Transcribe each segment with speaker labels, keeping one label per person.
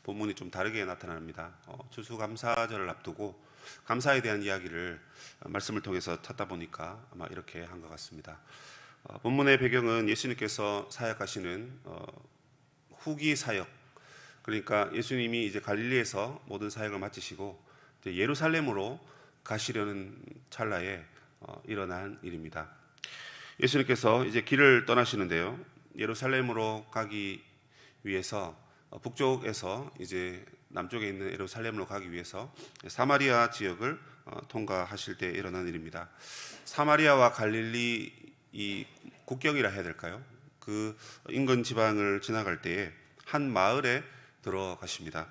Speaker 1: 본문이 좀 다르게 나타납니다. 추수감사절을 앞두고 감사에 대한 이야기를 말씀을 통해서 찾다 보니까 아마 이렇게 한 것 같습니다. 본문의 배경은 예수님께서 사역하시는 후기 사역, 그러니까 예수님이 이제 갈릴리에서 모든 사역을 마치시고 이제 예루살렘으로 가시려는 찰나에 일어난 일입니다. 예수님께서 이제 길을 떠나시는데요, 예루살렘으로 가기 위해서 북쪽에서 이제 남쪽에 있는 예루살렘으로 가기 위해서 사마리아 지역을 통과하실 때 일어난 일입니다. 사마리아와 갈릴리 이 국경이라 해야 될까요? 그 인근 지방을 지나갈 때에 한 마을에 들어가십니다.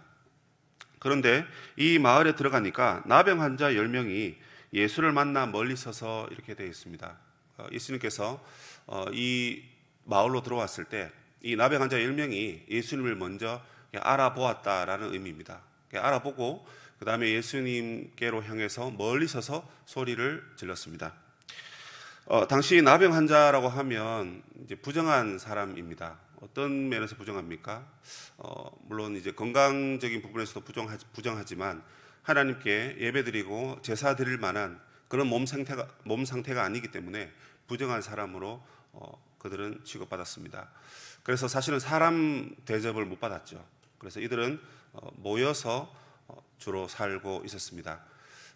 Speaker 1: 그런데 이 마을에 들어가니까 나병 환자 10명이 예수를 만나 멀리 서서 이렇게 되어 있습니다. 예수님께서 이 마을로 들어왔을 때 이 나병 환자 10명이 예수님을 먼저 알아보았다라는 의미입니다. 알아보고 그 다음에 예수님께로 향해서 멀리 서서 소리를 질렀습니다. 당시 나병 환자라고 하면 이제 부정한 사람입니다. 어떤 면에서 부정합니까? 물론 이제 건강적인 부분에서도 부정하지만 하나님께 예배드리고 제사 드릴 만한 그런 몸 상태가 아니기 때문에 부정한 사람으로 그들은 취급받았습니다. 그래서 사실은 사람 대접을 못 받았죠. 그래서 이들은 모여서 주로 살고 있었습니다.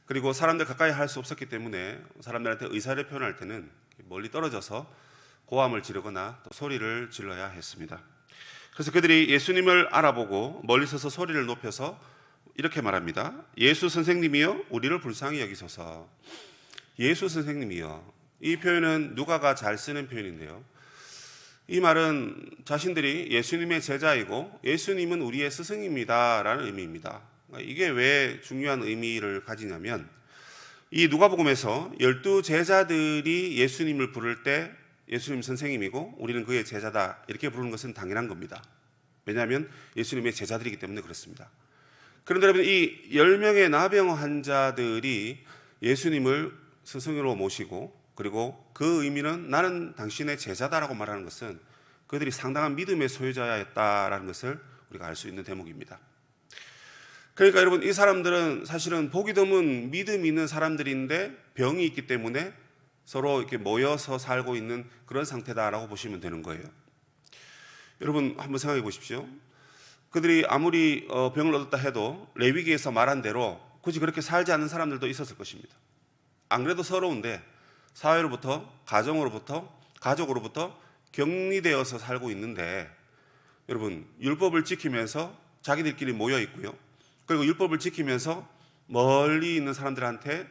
Speaker 1: 그리고 사람들 가까이 할 수 없었기 때문에 사람들한테 의사를 표현할 때는 멀리 떨어져서 고함을 지르거나 또 소리를 질러야 했습니다. 그래서 그들이 예수님을 알아보고 멀리 서서 소리를 높여서 이렇게 말합니다. 예수 선생님이여 우리를 불쌍히 여기소서. 예수 선생님이여, 이 표현은 누가가 잘 쓰는 표현인데요, 이 말은 자신들이 예수님의 제자이고 예수님은 우리의 스승입니다 라는 의미입니다. 이게 왜 중요한 의미를 가지냐면, 이 누가복음에서 12 제자들이 예수님을 부를 때 예수님 선생님이고 우리는 그의 제자다 이렇게 부르는 것은 당연한 겁니다. 왜냐하면 예수님의 제자들이기 때문에 그렇습니다. 그런데 여러분, 이 10명의 나병 환자들이 예수님을 스승으로 모시고 그리고 그 의미는 나는 당신의 제자다라고 말하는 것은 그들이 상당한 믿음의 소유자였다라는 것을 우리가 알 수 있는 대목입니다. 그러니까 여러분, 이 사람들은 사실은 보기 드문 믿음 있는 사람들인데 병이 있기 때문에 서로 이렇게 모여서 살고 있는 그런 상태다라고 보시면 되는 거예요. 여러분 한번 생각해 보십시오. 그들이 아무리 병을 얻었다 해도 레위기에서 말한 대로 굳이 그렇게 살지 않는 사람들도 있었을 것입니다. 안 그래도 서러운데 사회로부터, 가정으로부터, 가족으로부터 격리되어서 살고 있는데, 여러분 율법을 지키면서 자기들끼리 모여 있고요, 그리고 율법을 지키면서 멀리 있는 사람들한테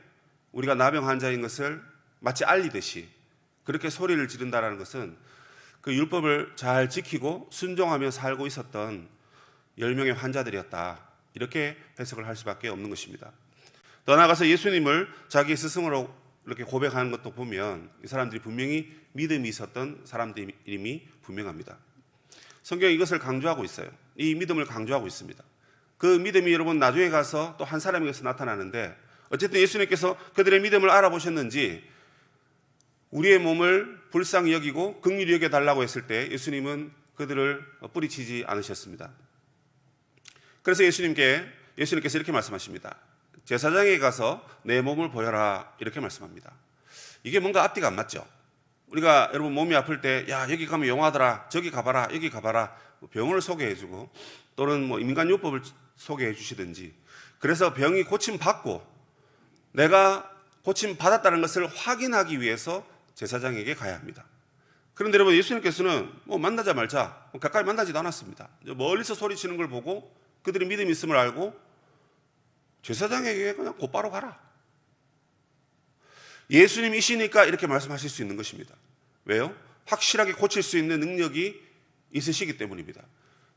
Speaker 1: 우리가 나병 환자인 것을 마치 알리듯이 그렇게 소리를 지른다는 것은 그 율법을 잘 지키고 순종하며 살고 있었던 10명의 환자들이었다, 이렇게 해석을 할 수밖에 없는 것입니다. 더 나아가서 예수님을 자기 스승으로 이렇게 고백하는 것도 보면 이 사람들이 분명히 믿음이 있었던 사람들임이 분명합니다. 성경이 이것을 강조하고 있어요. 이 믿음을 강조하고 있습니다. 그 믿음이 여러분 나중에 가서 또 한 사람에게서 나타나는데, 어쨌든 예수님께서 그들의 믿음을 알아보셨는지 우리의 몸을 불쌍히 여기고 긍휼히 여겨달라고 했을 때 예수님은 그들을 뿌리치지 않으셨습니다. 그래서 예수님께서 이렇게 말씀하십니다. 제사장에게 가서 내 몸을 보여라, 이렇게 말씀합니다. 이게 뭔가 앞뒤가 안 맞죠? 우리가 여러분 몸이 아플 때, 야 여기 가면 용하더라, 저기 가봐라, 여기 가봐라, 병원을 소개해주고 또는 인간요법을 소개해 주시든지, 그래서 병이 고침받고 내가 고침받았다는 것을 확인하기 위해서 제사장에게 가야 합니다. 그런데 여러분 예수님께서는 만나자 말자 가까이 만나지도 않았습니다. 멀리서 소리치는 걸 보고 그들이 믿음이 있음을 알고 제사장에게 그냥 곧바로 가라. 예수님이시니까 이렇게 말씀하실 수 있는 것입니다. 왜요? 확실하게 고칠 수 있는 능력이 있으시기 때문입니다.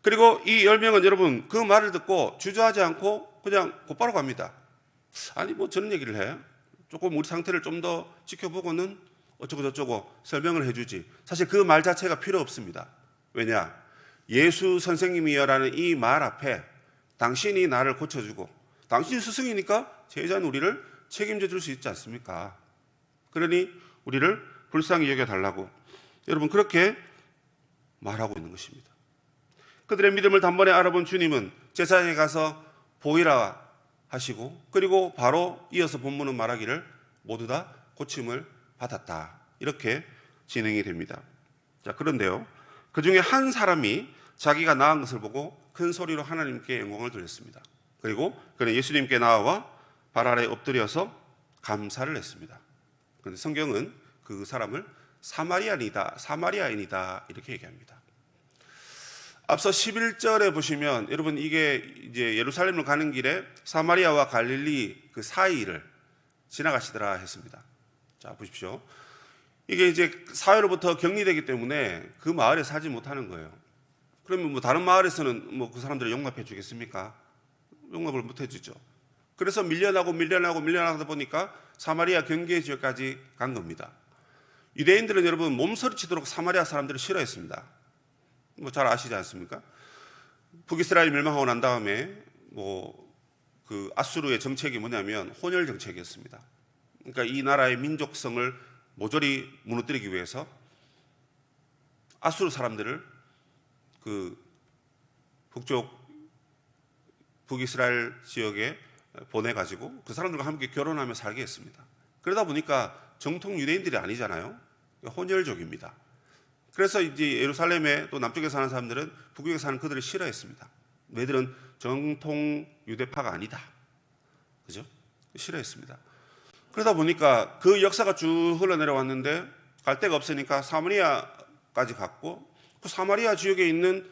Speaker 1: 그리고 이 10명은 여러분 그 말을 듣고 주저하지 않고 그냥 곧바로 갑니다. 아니 저런 얘기를 해? 조금 우리 상태를 좀 더 지켜보고는 어쩌고 저쩌고 설명을 해주지. 사실 그 말 자체가 필요 없습니다. 왜냐? 예수 선생님이여라는 이 말 앞에 당신이 나를 고쳐주고 당신이 스승이니까 제자는 우리를 책임져 줄 수 있지 않습니까? 그러니 우리를 불쌍히 여겨달라고 여러분 그렇게 말하고 있는 것입니다. 그들의 믿음을 단번에 알아본 주님은 제사장에 가서 보이라 하시고, 그리고 바로 이어서 본문은 말하기를 모두 다 고침을 받았다, 이렇게 진행이 됩니다. 자, 그런데요, 그 중에 한 사람이 자기가 나은 것을 보고 큰 소리로 하나님께 영광을 돌렸습니다. 그리고 그는 예수님께 나와 발 아래 엎드려서 감사를 했습니다. 그런데 성경은 그 사람을 사마리아인이다 이렇게 얘기합니다. 앞서 11절에 보시면 여러분, 이게 이제 예루살렘을 가는 길에 사마리아와 갈릴리 그 사이를 지나가시더라 했습니다. 자, 보십시오. 이게 이제 사회로부터 격리되기 때문에 그 마을에 살지 못하는 거예요. 그러면 뭐 다른 마을에서는 뭐 그 사람들을 용납해 주겠습니까? 용납을 못 해주죠. 그래서 밀려나다 보니까 사마리아 경계 지역까지 간 겁니다. 유대인들은 여러분 몸서리치도록 사마리아 사람들을 싫어했습니다. 뭐 잘 아시지 않습니까? 북이스라엘이 멸망하고 난 다음에 그 아수르의 정책이 뭐냐면 혼혈 정책이었습니다. 그러니까 이 나라의 민족성을 모조리 무너뜨리기 위해서 아수르 사람들을 그 북쪽 북이스라엘 지역에 보내가지고 그 사람들과 함께 결혼하며 살게 했습니다. 그러다 보니까 정통 유대인들이 아니잖아요. 혼혈족입니다. 그래서 이제 예루살렘에 또 남쪽에 사는 사람들은 북쪽에 사는 그들을 싫어했습니다. 너희들은 정통 유대파가 아니다, 그죠? 싫어했습니다. 그러다 보니까 그 역사가 쭉 흘러내려왔는데 갈 데가 없으니까 사마리아까지 갔고, 그 사마리아 지역에 있는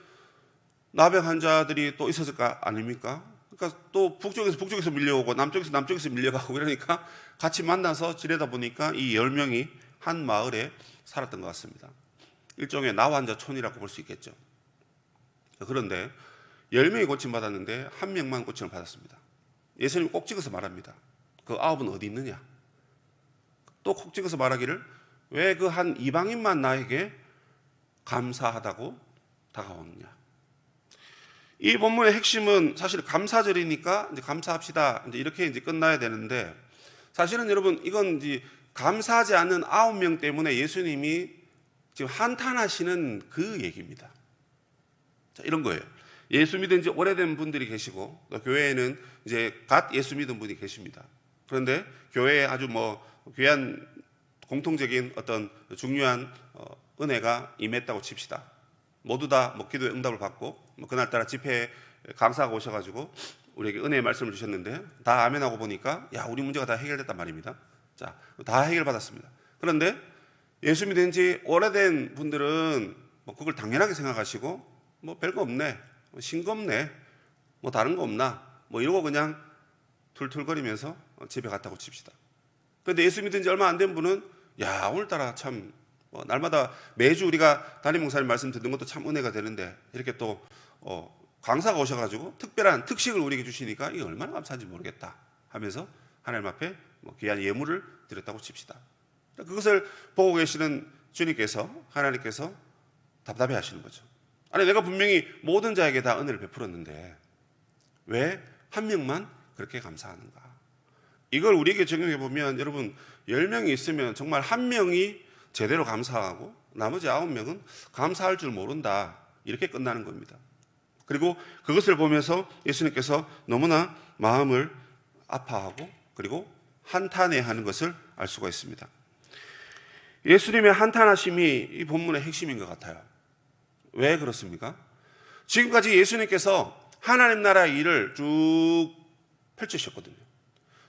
Speaker 1: 나병 환자들이 또 있었을 거 아닙니까? 그러니까 또 북쪽에서 밀려오고 남쪽에서 밀려가고 이러니까 같이 만나서 지내다 보니까 이 10명이 한 마을에 살았던 것 같습니다. 일종의 나환자촌이라고 볼 수 있겠죠. 그런데 10명이 고침받았는데 한 명만 고침을 받았습니다. 예수님이 꼭 찍어서 말합니다. 그 9은 어디 있느냐? 또 콕 찍어서 말하기를 왜 그 한 이방인만 나에게 감사하다고 다가오느냐? 이 본문의 핵심은 사실 감사절이니까 이제 감사합시다, 이제 이렇게 이제 끝나야 되는데, 사실은 여러분 이건 이제 감사하지 않는 9명 때문에 예수님이 지금 한탄하시는 그 얘기입니다. 자, 이런 거예요. 예수 믿은 지 오래된 분들이 계시고, 또 교회에는 이제 갓 예수 믿은 분이 계십니다. 그런데 교회에 아주 귀한 공통적인 어떤 중요한 은혜가 임했다고 칩시다. 모두 다 기도의 응답을 받고 그날따라 집회에 강사가 오셔가지고 우리에게 은혜의 말씀을 주셨는데 다 아멘하고 보니까 우리 문제가 다 해결됐단 말입니다. 자, 다 해결받았습니다. 그런데 예수 믿은 지 오래된 분들은 그걸 당연하게 생각하시고 별거 없네, 싱겁네, 다른 거 없나 이러고 그냥 툴툴거리면서 집에 갔다고 칩시다. 그런데 예수 믿은 지 얼마 안 된 분은 오늘따라 참 날마다 매주 우리가 담임 목사님 말씀 듣는 것도 참 은혜가 되는데 이렇게 또 강사가 오셔가지고 특별한 특식을 우리에게 주시니까 이게 얼마나 감사한지 모르겠다 하면서 하나님 앞에 귀한 예물을 드렸다고 칩시다. 그것을 보고 계시는 주님께서, 하나님께서 답답해 하시는 거죠. 아니, 내가 분명히 모든 자에게 다 은혜를 베풀었는데 왜 한 명만 그렇게 감사하는가? 이걸 우리에게 적용해 보면 여러분 10명이 있으면 정말 한 명이 제대로 감사하고 나머지 9명은 감사할 줄 모른다, 이렇게 끝나는 겁니다. 그리고 그것을 보면서 예수님께서 너무나 마음을 아파하고 그리고 한탄해하는 것을 알 수가 있습니다. 예수님의 한탄하심이 이 본문의 핵심인 것 같아요. 왜 그렇습니까? 지금까지 예수님께서 하나님 나라의 일을 쭉 펼치셨거든요.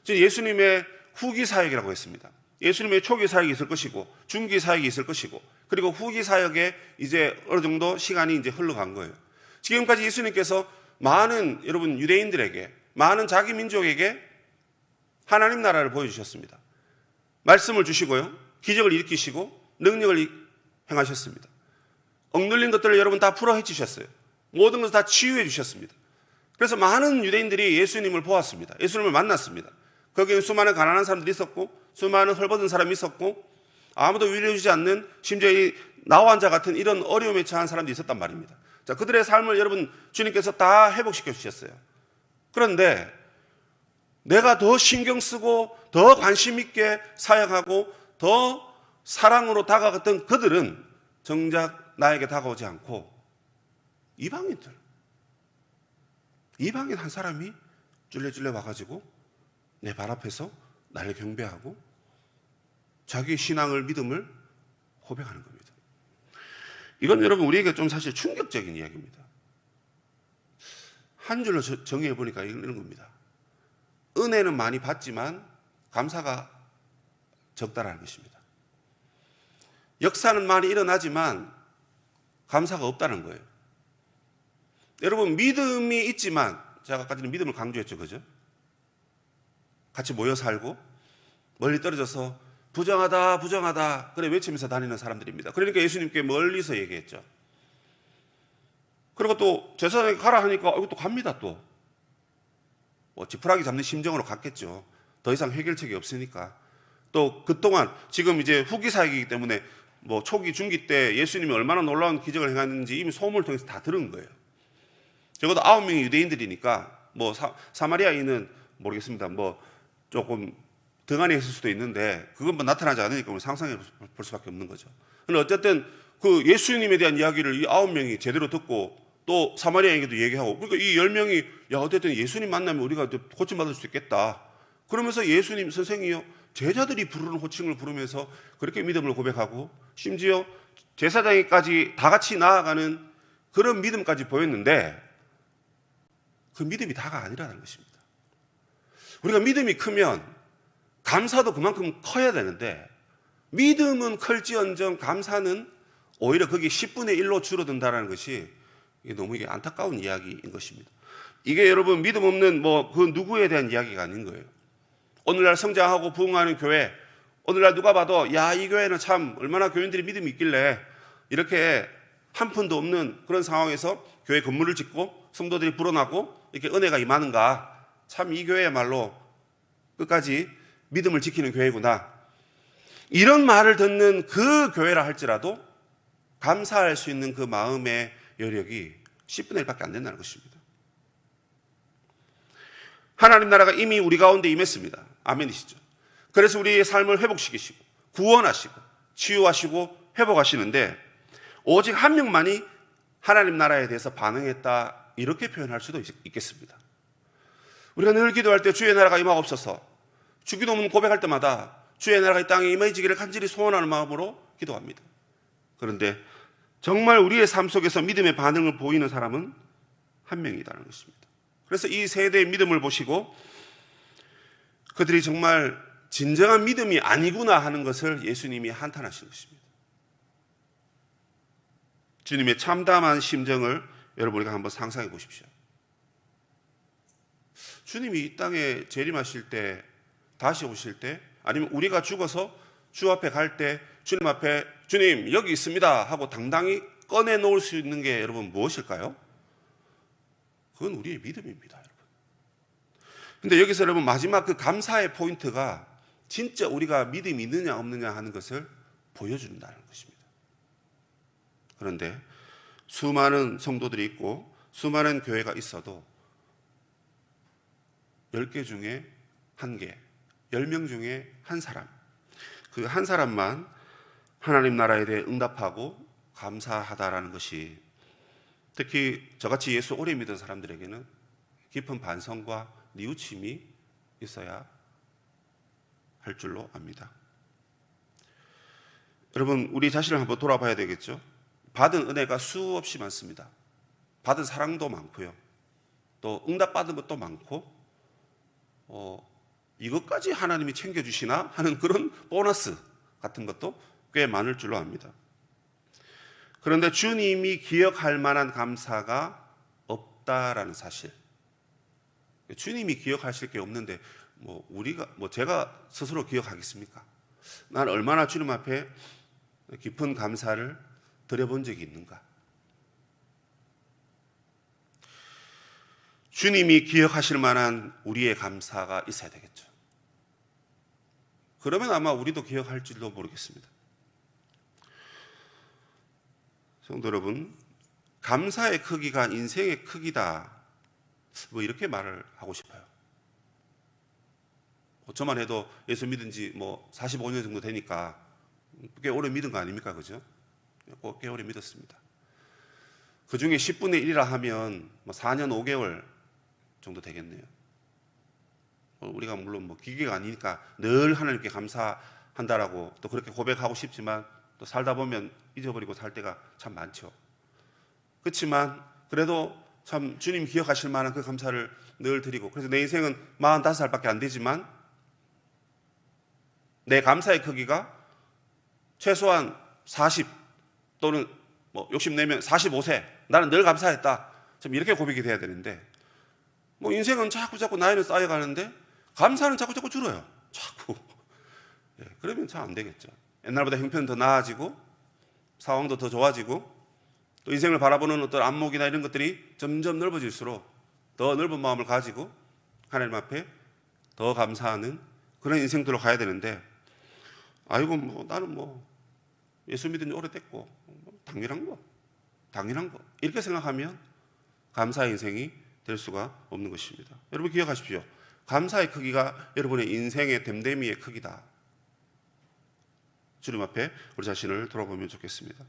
Speaker 1: 지금 예수님의 후기 사역이라고 했습니다. 예수님의 초기 사역이 있을 것이고 중기 사역이 있을 것이고 그리고 후기 사역에 이제 어느 정도 시간이 이제 흘러간 거예요. 지금까지 예수님께서 많은 여러분 유대인들에게, 많은 자기 민족에게 하나님 나라를 보여주셨습니다. 말씀을 주시고요, 기적을 일으키시고 능력을 행하셨습니다. 억눌린 것들을 여러분 다 풀어 헤치셨어요. 모든 것을 다 치유해 주셨습니다. 그래서 많은 유대인들이 예수님을 보았습니다. 예수님을 만났습니다. 거기에 수많은 가난한 사람들이 있었고 수많은 헐벗은 사람이 있었고 아무도 위로해주지 않는, 심지어 이 나환자 같은 이런 어려움에 처한 사람들이 있었단 말입니다. 자, 그들의 삶을 여러분 주님께서 다 회복시켜 주셨어요. 그런데 내가 더 신경 쓰고 더 관심 있게 사역하고 더 사랑으로 다가갔던 그들은 정작 나에게 다가오지 않고 이방인들, 이방인 한 사람이 쫄래쫄래 와가지고 내 발 앞에서 나를 경배하고 자기의 신앙을, 믿음을 고백하는 겁니다. 이건 여러분 우리에게 좀 사실 충격적인 이야기입니다. 한 줄로 정의해 보니까 이런 겁니다. 은혜는 많이 받지만 감사가 적다라는 것입니다. 역사는 많이 일어나지만 감사가 없다는 거예요. 여러분 믿음이 있지만, 제가 아까 전에 믿음을 강조했죠, 그죠? 같이 모여 살고 멀리 떨어져서 부정하다 부정하다 그래 외치면서 다니는 사람들입니다. 그러니까 예수님께 멀리서 얘기했죠. 그리고 또 제사장에게 가라 하니까 또 갑니다. 또 지푸라기 잡는 심정으로 갔겠죠. 더 이상 해결책이 없으니까. 또 그동안 지금 이제 후기 사역이기 때문에 뭐 초기 중기 때 예수님이 얼마나 놀라운 기적을 행했는지 이미 소문을 통해서 다 들은 거예요. 적어도 9명이 유대인들이니까 뭐 사마리아인은 모르겠습니다. 뭐 조금 등한히 했을 수도 있는데 그건 뭐 나타나지 않으니까 우리 상상해 볼 수밖에 없는 거죠. 근데 어쨌든 그 예수님에 대한 이야기를 이 9명이 제대로 듣고 또 사마리아인에게도 얘기하고, 그러니까 이 10명이 야 어쨌든 예수님 만나면 우리가 고침받을 수 있겠다. 그러면서 예수님 선생이요 제자들이 부르는 호칭을 부르면서 그렇게 믿음을 고백하고 심지어 제사장에까지 다 같이 나아가는 그런 믿음까지 보였는데 그 믿음이 다가 아니라는 것입니다. 우리가 믿음이 크면 감사도 그만큼 커야 되는데 믿음은 클지언정 감사는 오히려 거기 10분의 1로 줄어든다는 것이 너무 이게 안타까운 이야기인 것입니다. 이게 여러분 믿음 없는 뭐 그 누구에 대한 이야기가 아닌 거예요. 오늘날 성장하고 부흥하는 교회, 오늘날 누가 봐도 야 이 교회는 참 얼마나 교인들이 믿음이 있길래 이렇게 한 푼도 없는 그런 상황에서 교회 건물을 짓고 성도들이 불어나고 이렇게 은혜가 임하는가, 참 이 교회야말로 끝까지 믿음을 지키는 교회구나, 이런 말을 듣는 그 교회라 할지라도 감사할 수 있는 그 마음의 여력이 10분의 1밖에 안 된다는 것입니다. 하나님 나라가 이미 우리 가운데 임했습니다. 아멘이시죠? 그래서 우리의 삶을 회복시키시고 구원하시고 치유하시고 회복하시는데 오직 한 명만이 하나님 나라에 대해서 반응했다, 이렇게 표현할 수도 있겠습니다. 우리가 늘 기도할 때 주의 나라가 임하옵소서, 주기도문 고백할 때마다 주의 나라가 이 땅에 임해지기를 간절히 소원하는 마음으로 기도합니다. 그런데 정말 우리의 삶 속에서 믿음의 반응을 보이는 사람은 한 명이라는 것입니다. 그래서 이 세대의 믿음을 보시고 그들이 정말 진정한 믿음이 아니구나 하는 것을 예수님이 한탄하신 것입니다. 주님의 참담한 심정을 여러분 우리가 한번 상상해 보십시오. 주님이 이 땅에 재림하실 때, 다시 오실 때, 아니면 우리가 죽어서 주 앞에 갈 때 주님 앞에 주님 여기 있습니다 하고 당당히 꺼내놓을 수 있는 게 여러분 무엇일까요? 그건 우리의 믿음입니다, 여러분. 근데 여기서 여러분 마지막 그 감사의 포인트가 진짜 우리가 믿음이 있느냐 없느냐 하는 것을 보여준다는 것입니다. 그런데 수많은 성도들이 있고 수많은 교회가 있어도 10개 중에 1개, 10명 중에 한 사람, 그 한 사람만 하나님 나라에 대해 응답하고 감사하다라는 것이 특히 저같이 예수 오래 믿은 사람들에게는 깊은 반성과 뉘우침이 있어야 할 줄로 압니다. 여러분 우리 자신을 한번 돌아봐야 되겠죠. 받은 은혜가 수없이 많습니다. 받은 사랑도 많고요, 또 응답받은 것도 많고 이것까지 하나님이 챙겨주시나 하는 그런 보너스 같은 것도 꽤 많을 줄로 압니다. 그런데 주님이 기억할 만한 감사가 없다라는 사실, 주님이 기억하실 게 없는데 제가 스스로 기억하겠습니까? 난 얼마나 주님 앞에 깊은 감사를 드려본 적이 있는가? 주님이 기억하실 만한 우리의 감사가 있어야 되겠죠. 그러면 아마 우리도 기억할지도 모르겠습니다. 성도 여러분, 감사의 크기가 인생의 크기다, 이렇게 말을 하고 싶어요. 저만 해도 예수 믿은 지 45년 정도 되니까 꽤 오래 믿은 거 아닙니까? 그죠? 꽤 오래 믿었습니다. 그 중에 10분의 1이라 하면 4년 5개월 정도 되겠네요. 우리가 물론 뭐 기계가 아니니까 늘 하나님께 감사한다라고 또 그렇게 고백하고 싶지만 또 살다 보면 잊어버리고 살 때가 참 많죠. 그렇지만 그래도 참 주님 기억하실 만한 그 감사를 늘 드리고, 그래서 내 인생은 45살밖에 안 되지만 내 감사의 크기가 최소한 40 또는 뭐 욕심내면 45세 나는 늘 감사했다, 좀 이렇게 고백이 돼야 되는데, 뭐 인생은 자꾸 나이는 쌓여가는데 감사는 자꾸 줄어요. 자꾸. 예, 그러면 참 안 되겠죠. 옛날보다 형편은 더 나아지고 상황도 더 좋아지고 또 인생을 바라보는 어떤 안목이나 이런 것들이 점점 넓어질수록 더 넓은 마음을 가지고 하나님 앞에 더 감사하는 그런 인생들로 가야 되는데, 아이고 뭐 나는 뭐 예수 믿은 지 오래됐고 당연한 거 이렇게 생각하면 감사의 인생이 될 수가 없는 것입니다. 여러분 기억하십시오. 감사의 크기가 여러분의 인생의 댐댐이의 크기다. 주님 앞에 우리 자신을 돌아보면 좋겠습니다.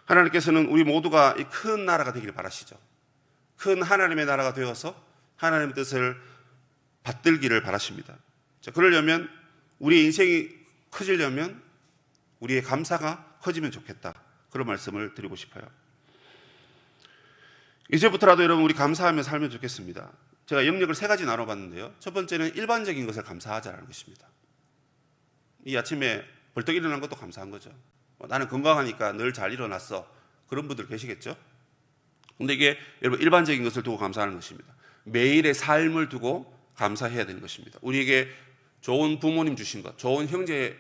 Speaker 1: 하나님께서는 우리 모두가 이 큰 나라가 되기를 바라시죠. 큰 하나님의 나라가 되어서 하나님의 뜻을 받들기를 바라십니다. 자, 그러려면 우리의 인생이 커지려면 우리의 감사가 커지면 좋겠다, 그런 말씀을 드리고 싶어요. 이제부터라도 여러분 우리 감사하며 살면 좋겠습니다. 제가 영역을 3가지 나눠봤는데요. 첫 번째는 일반적인 것을 감사하자라는 것입니다. 이 아침에 벌떡 일어난 것도 감사한 거죠. 나는 건강하니까 늘 잘 일어났어, 그런 분들 계시겠죠. 근데 이게 여러분 일반적인 것을 두고 감사하는 것입니다. 매일의 삶을 두고 감사해야 되는 것입니다. 우리에게 좋은 부모님 주신 것, 좋은 형제를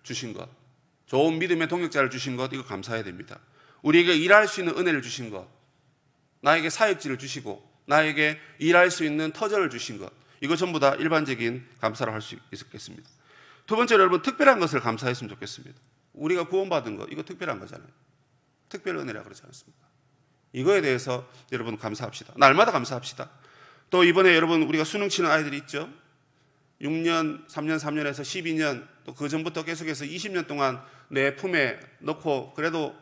Speaker 1: 주신 것, 좋은 믿음의 동역자를 주신 것, 이거 감사해야 됩니다. 우리에게 일할 수 있는 은혜를 주신 것, 나에게 사역지를 주시고 나에게 일할 수 있는 터전을 주신 것, 이거 전부 다 일반적인 감사로 할 수 있겠습니다. 두 번째로 여러분 특별한 것을 감사했으면 좋겠습니다. 우리가 구원받은 것, 이거 특별한 거잖아요. 특별 은혜라고 그러지 않습니까? 이거에 대해서 여러분 감사합시다. 날마다 감사합시다. 또 이번에 여러분 우리가 수능 치는 아이들이 있죠. 6년, 3년에서 12년, 또 그 전부터 계속해서 20년 동안 내 품에 넣고 그래도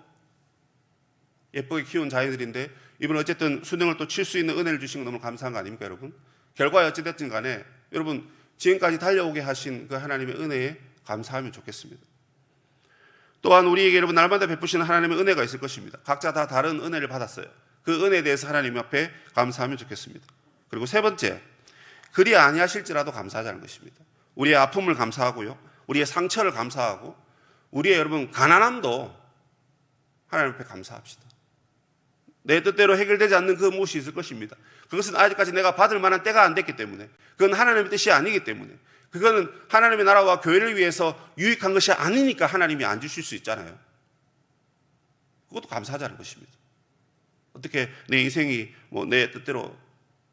Speaker 1: 예쁘게 키운 자녀들인데, 이번 어쨌든 수능을 또 칠 수 있는 은혜를 주신 건 너무 감사한 거 아닙니까, 여러분? 결과에 어찌됐든 간에 여러분 지금까지 달려오게 하신 그 하나님의 은혜에 감사하면 좋겠습니다. 또한 우리에게 여러분 날마다 베푸시는 하나님의 은혜가 있을 것입니다. 각자 다 다른 은혜를 받았어요. 그 은혜에 대해서 하나님 앞에 감사하면 좋겠습니다. 그리고 세 번째, 그리 아니하실지라도 감사하자는 것입니다. 우리의 아픔을 감사하고요, 우리의 상처를 감사하고 우리의 여러분 가난함도 하나님 앞에 감사합시다. 내 뜻대로 해결되지 않는 그 무엇이 있을 것입니다. 그것은 아직까지 내가 받을 만한 때가 안 됐기 때문에, 그건 하나님의 뜻이 아니기 때문에, 그거는 하나님의 나라와 교회를 위해서 유익한 것이 아니니까 하나님이 안 주실 수 있잖아요. 그것도 감사하자는 것입니다. 어떻게 내 인생이 뭐 내 뜻대로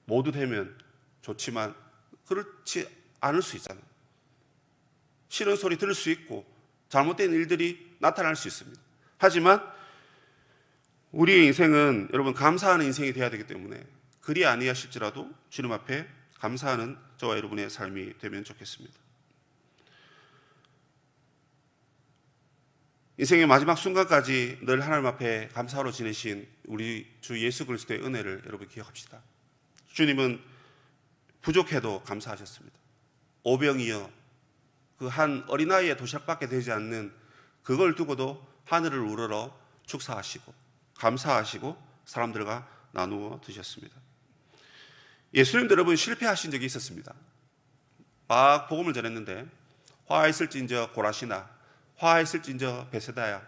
Speaker 1: 모두 되면 좋지만 그렇지 않을 수 있잖아요. 싫은 소리 들을 수 있고 잘못된 일들이 나타날 수 있습니다. 하지만 우리의 인생은 여러분 감사하는 인생이 되어야 되기 때문에 그리 아니하실지라도 주님 앞에 감사하는 저와 여러분의 삶이 되면 좋겠습니다. 인생의 마지막 순간까지 늘 하나님 앞에 감사로 지내신 우리 주 예수 그리스도의 은혜를 여러분 기억합시다. 주님은 부족해도 감사하셨습니다. 오병이어 그 한 어린아이의 도시락밖에 되지 않는 그걸 두고도 하늘을 우러러 축사하시고 감사하시고 사람들과 나누어 드셨습니다. 예수님도 여러분 실패하신 적이 있었습니다. 막 복음을 전했는데 화했을진저 고라시나 화했을진저 베세다야,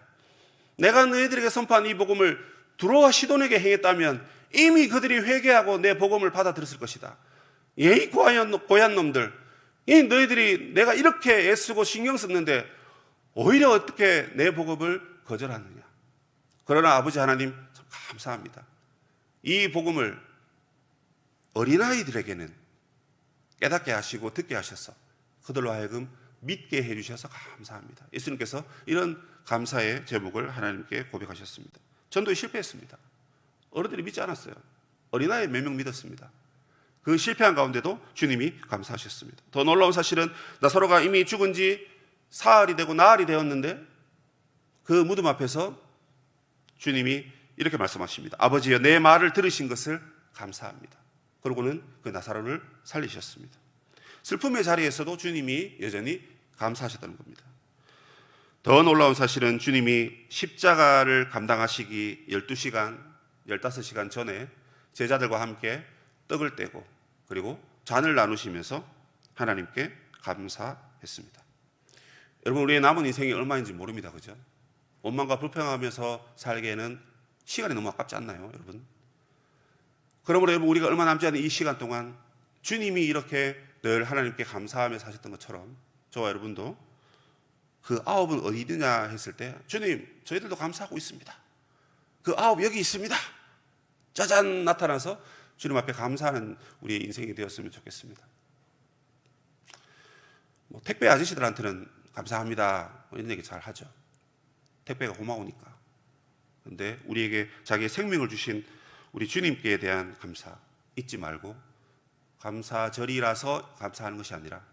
Speaker 1: 내가 너희들에게 선포한 이 복음을 두로와 시돈에게 행했다면 이미 그들이 회개하고 내 복음을 받아들였을 것이다. 이 고얀 놈들, 이 너희들이 내가 이렇게 애쓰고 신경 썼는데 오히려 어떻게 내 복음을 거절하느냐. 그러나 아버지 하나님 참 감사합니다. 이 복음을 어린아이들에게는 깨닫게 하시고 듣게 하셔서 그들로 하여금 믿게 해주셔서 감사합니다. 예수님께서 이런 감사의 제목을 하나님께 고백하셨습니다. 전도에 실패했습니다. 어른들이 믿지 않았어요. 어린아이 몇 명 믿었습니다. 그 실패한 가운데도 주님이 감사하셨습니다. 더 놀라운 사실은 나사로가 이미 죽은 지 사흘이 되고 나흘이 되었는데 그 무덤 앞에서 주님이 이렇게 말씀하십니다. 아버지여, 내 말을 들으신 것을 감사합니다. 그러고는 그 나사로를 살리셨습니다. 슬픔의 자리에서도 주님이 여전히 감사하셨다는 겁니다. 더 놀라운 사실은 주님이 십자가를 감당하시기 12시간, 15시간 전에 제자들과 함께 떡을 떼고 그리고 잔을 나누시면서 하나님께 감사했습니다. 여러분, 우리의 남은 인생이 얼마인지 모릅니다. 그죠? 원망과 불평하면서 살기에는 시간이 너무 아깝지 않나요, 여러분? 그러므로 여러분, 우리가 얼마 남지 않은 이 시간 동안 주님이 이렇게 늘 하나님께 감사하며 사셨던 것처럼 저와 여러분도 그 9은 어디 있느냐 했을 때 주님, 저희들도 감사하고 있습니다. 그 9 여기 있습니다. 짜잔 나타나서 주님 앞에 감사하는 우리의 인생이 되었으면 좋겠습니다. 택배 아저씨들한테는 감사합니다 이런 얘기 잘 하죠. 택배가 고마우니까. 그런데 우리에게 자기의 생명을 주신 우리 주님께 대한 감사 잊지 말고, 감사절이라서 감사하는 것이 아니라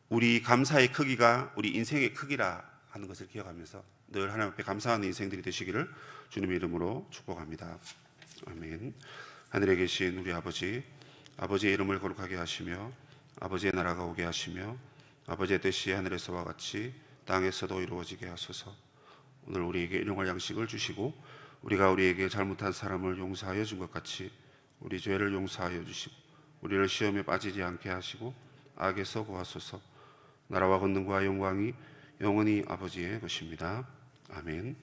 Speaker 1: 우리 감사의 크기가 우리 인생의 크기라 하는 것을 기억하면서 늘 하나님 앞에 감사하는 인생들이 되시기를 주님의 이름으로 축복합니다. 아멘. 하늘에 계신 우리 아버지, 아버지의 이름을 거룩하게 하시며 아버지의 나라가 오게 하시며 아버지의 뜻이 하늘에서와 같이 땅에서도 이루어지게 하소서. 오늘 우리에게 일용할 양식을 주시고 우리가 우리에게 잘못한 사람을 용서하여 준 것 같이 우리 죄를 용서하여 주시고 우리를 시험에 빠지지 않게 하시고 악에서 구하소서. 나라와 권능과 영광이 영원히 아버지의 것입니다. 아멘.